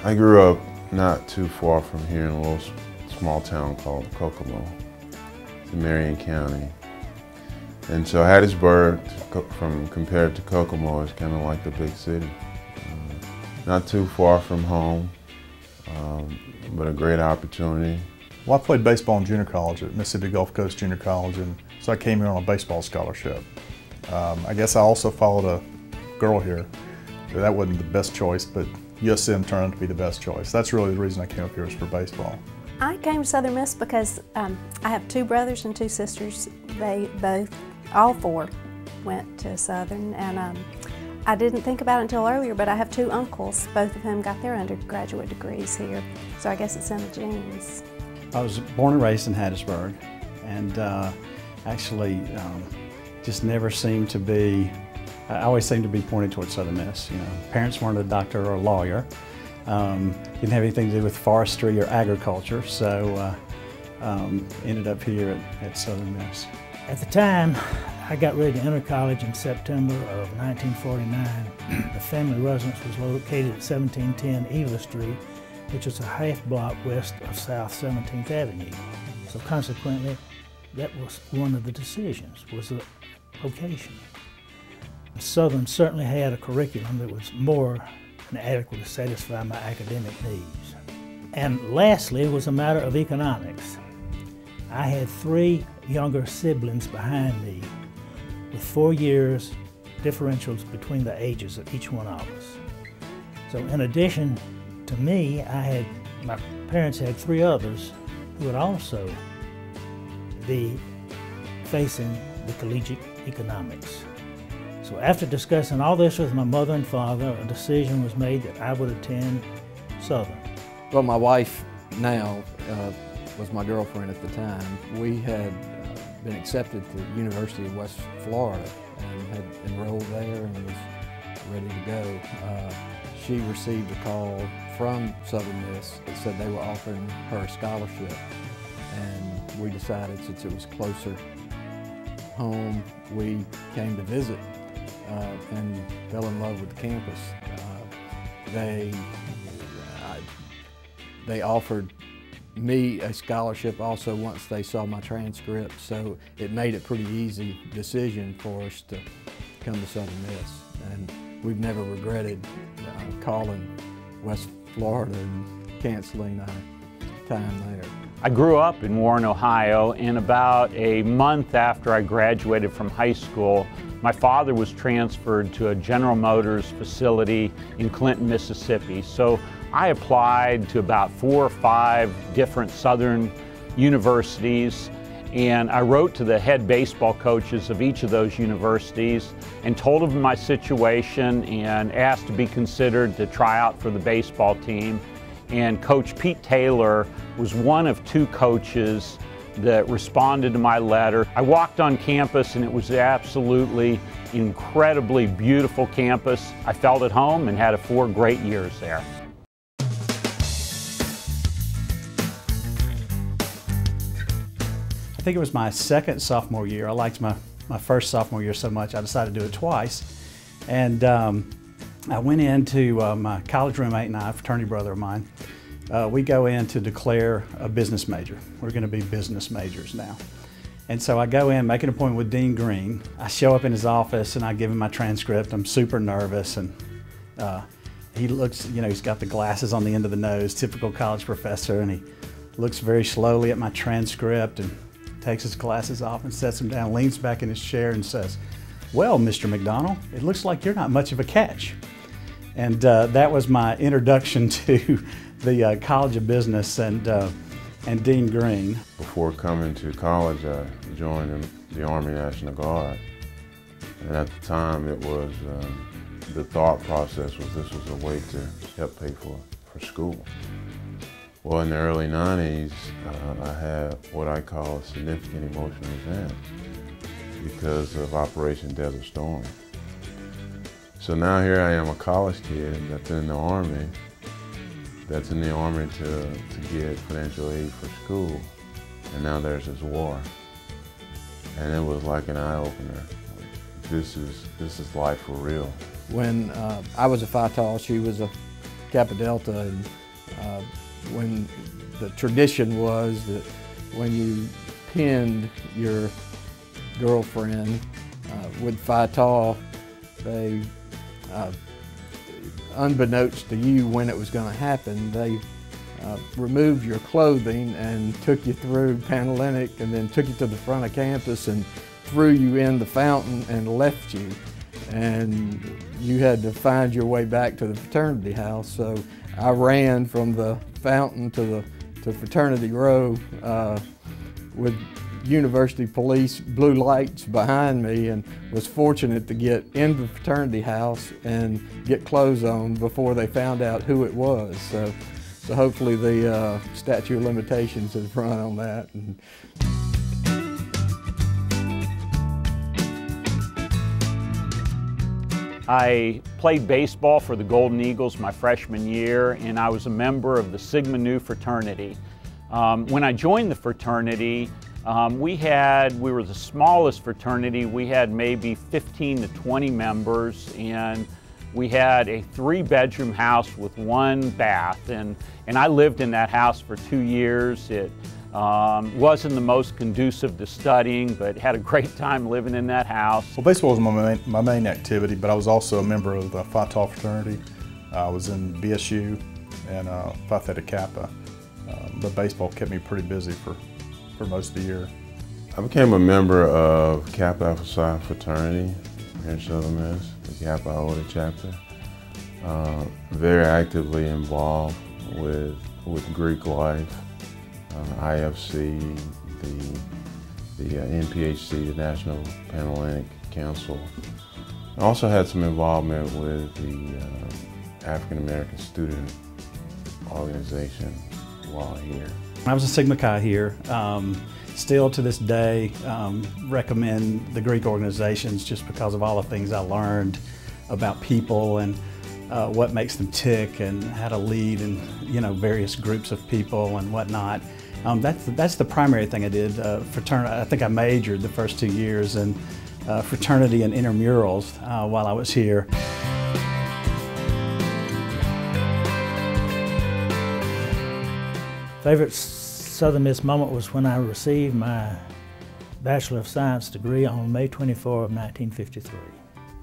I grew up not too far from here in a little small town called Kokomo. It's in Marion County. And so Hattiesburg, compared to Kokomo, is kind of like the big city. Not too far from home, but a great opportunity. Well, I played baseball in junior college at Mississippi Gulf Coast Junior College, and so I came here on a baseball scholarship. I guess I also followed a girl here. That wasn't the best choice, but USM turned out to be the best choice. That's really the reason I came up here, was for baseball. I came to Southern Miss because I have 2 brothers and 2 sisters. They both, all 4, went to Southern, and I didn't think about it until earlier, but I have 2 uncles, both of whom got their undergraduate degrees here. So I guess it's in the genes. I was born and raised in Hattiesburg, and actually just never seemed to be, I always seemed to be pointed towards Southern Miss. You know, parents weren't a doctor or a lawyer, didn't have anything to do with forestry or agriculture, so ended up here at Southern Miss. At the time, I got ready to enter college in September of 1949. The family residence was located at 1710 Eva Street, which is a half block west of South 17th Avenue. So consequently, that was one of the decisions, was the location. Southern certainly had a curriculum that was more than adequate to satisfy my academic needs. And lastly, it was a matter of economics. I had 3 younger siblings behind me, with 4 years differentials between the ages of each one of us. So in addition to me, my parents had 3 others who would also be facing the collegiate economics. So after discussing all this with my mother and father, a decision was made that I would attend Southern. Well, my wife now was my girlfriend at the time. We had been accepted to the University of West Florida and had enrolled there and was ready to go. She received a call from Southern Miss that said they were offering her a scholarship, and we decided, since it was closer home, we came to visit and fell in love with the campus. They offered me a scholarship also once they saw my transcript, so it made it a pretty easy decision for us to come to Southern Miss, and we've never regretted calling West Florida and canceling our time there. I grew up in Warren, Ohio, and about a month after I graduated from high school, my father was transferred to a General Motors facility in Clinton, Mississippi. So I applied to about 4 or 5 different Southern universities, and I wrote to the head baseball coaches of each of those universities and told them my situation and asked to be considered to try out for the baseball team. And Coach Pete Taylor was one of 2 coaches that responded to my letter. I walked on campus and it was absolutely incredibly beautiful campus. I felt at home and had 4 great years there. I think it was my second sophomore year. I liked my first sophomore year so much I decided to do it twice. And I went into my college roommate and I, a fraternity brother of mine, we go in to declare a business major. We're going to be business majors now. And so I go in, make an appointment with Dean Green. I show up in his office and I give him my transcript. I'm super nervous, and he looks, you know, he's got the glasses on the end of the nose, typical college professor, and he looks very slowly at my transcript and takes his glasses off and sets them down, leans back in his chair and says, "Well, Mr. McDonald, it looks like you're not much of a catch." And that was my introduction to the College of Business and Dean Green. Before coming to college, I joined the Army National Guard. And at the time, it was, the thought process was this was a way to help pay for school. Well, in the early 90s, I had what I call a significant emotional event because of Operation Desert Storm. So now here I am, a college kid that's in the Army, to get financial aid for school, and now there's this war. And it was like an eye-opener. This is life for real. When I was a Phi Tau, she was a Kappa Delta, and when the tradition was that when you pinned your girlfriend with Phi Tau, they, unbeknownst to you when it was going to happen, they removed your clothing and took you through Panhellenic, and then took you to the front of campus and threw you in the fountain and left you. And you had to find your way back to the fraternity house. So I ran from the fountain to fraternity row with university police blue lights behind me, and was fortunate to get into the fraternity house and get clothes on before they found out who it was. So hopefully the statute of limitations has run on that. I played baseball for the Golden Eagles my freshman year, and I was a member of the Sigma Nu fraternity. When I joined the fraternity, we were the smallest fraternity. We had maybe 15 to 20 members, and we had a 3-bedroom house with 1 bath, and I lived in that house for 2 years. It wasn't the most conducive to studying, but had a great time living in that house. Well, baseball was my main activity, but I was also a member of the Phi Tau fraternity. I was in BSU and Phi Theta Kappa. But baseball kept me pretty busy for most of the year. I became a member of Kappa Alpha Psi fraternity here in Southern Miss, the Kappa Iota chapter. Very actively involved with Greek life, IFC, the NPHC, the National Panhellenic Council. I also had some involvement with the African American Student Organization while here. I was a Sigma Chi here. Still to this day, recommend the Greek organizations just because of all the things I learned about people and what makes them tick and how to lead in various groups of people and whatnot. That's the primary thing I did. Fraternity. I think I majored the first 2 years in fraternity and intramurals while I was here. Favorite Southern Miss moment was when I received my Bachelor of Science degree on May 24 of 1953.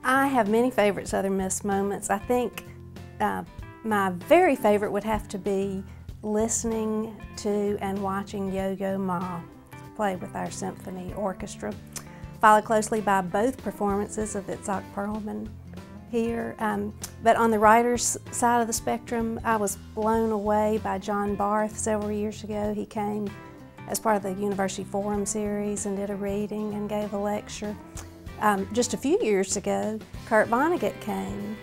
I have many favorite Southern Miss moments. I think my very favorite would have to be listening to and watching Yo-Yo Ma play with our symphony orchestra, followed closely by both performances of Itzhak Perlman here. But on the writer's side of the spectrum, I was blown away by John Barth several years ago. He came as part of the University Forum series and did a reading and gave a lecture. Just a few years ago, Kurt Vonnegut came,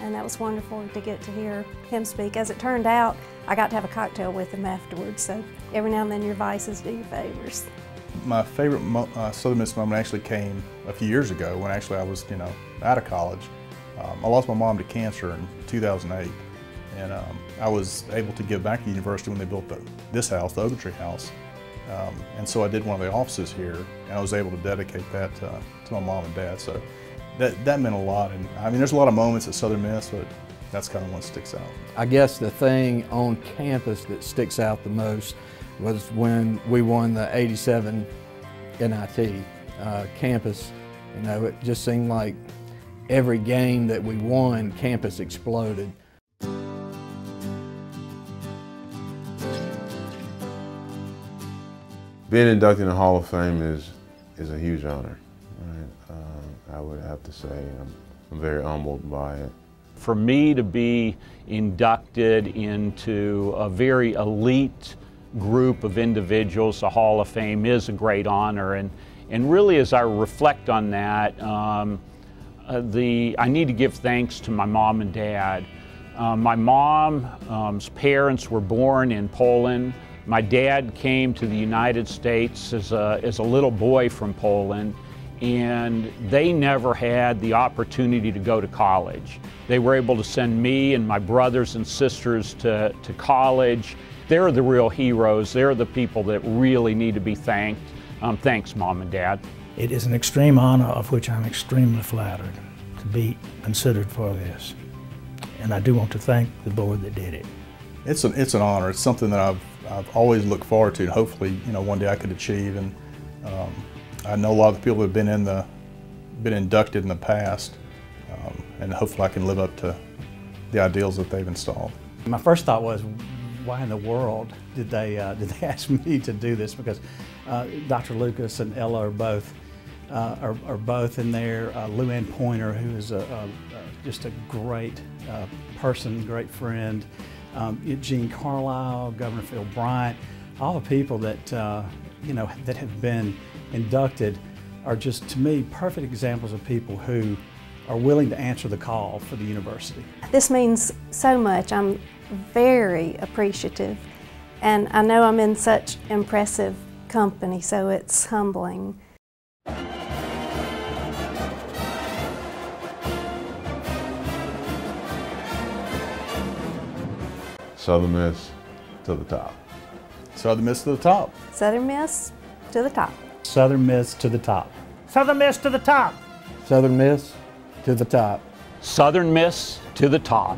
and that was wonderful to get to hear him speak. As it turned out, I got to have a cocktail with him afterwards, so every now and then your vices do your favors. My favorite Southern Miss moment actually came a few years ago when actually I was, out of college. I lost my mom to cancer in 2008, and I was able to give back to the university when they built this house, the Ogletree House. And so I did one of the offices here, and I was able to dedicate that to my mom and dad. So that meant a lot. And I mean, there's a lot of moments at Southern Miss, but that's kind of one that sticks out. I guess the thing on campus that sticks out the most was when we won the '87 NIT campus. It just seemed like every game that we won, campus exploded. Being inducted in the Hall of Fame is a huge honor. Right? I would have to say I'm very humbled by it. For me to be inducted into a very elite group of individuals, the Hall of Fame is a great honor. And really, as I reflect on that, I need to give thanks to my mom and dad. My mom's parents were born in Poland. My dad came to the United States as a little boy from Poland, and they never had the opportunity to go to college. They were able to send me and my brothers and sisters to college. They're the real heroes. They're the people that really need to be thanked. Thanks, Mom and Dad. It is an extreme honor of which I'm extremely flattered to be considered for this. and I do want to thank the board that did it. It's an honor. It's something that I've always looked forward to, and hopefully, one day I could achieve. And I know a lot of the people who have been inducted in the past, and hopefully I can live up to the ideals that they've installed. My first thought was, why in the world did they ask me to do this? Because Dr. Lucas and Ella are both in there. Lou Ann Pointer, who is just a great person, great friend. Gene Carlisle, Governor Phil Bryant, all the people that that have been inducted are just, to me, perfect examples of people who are willing to answer the call for the university. This means so much. I'm very appreciative, and I know I'm in such impressive company, so it's humbling. Southern Miss to the top. Southern Miss to the top. Southern Miss to the top. Southern Miss to the top. Southern Miss to the top. Southern Miss to the top. Southern Miss to the top.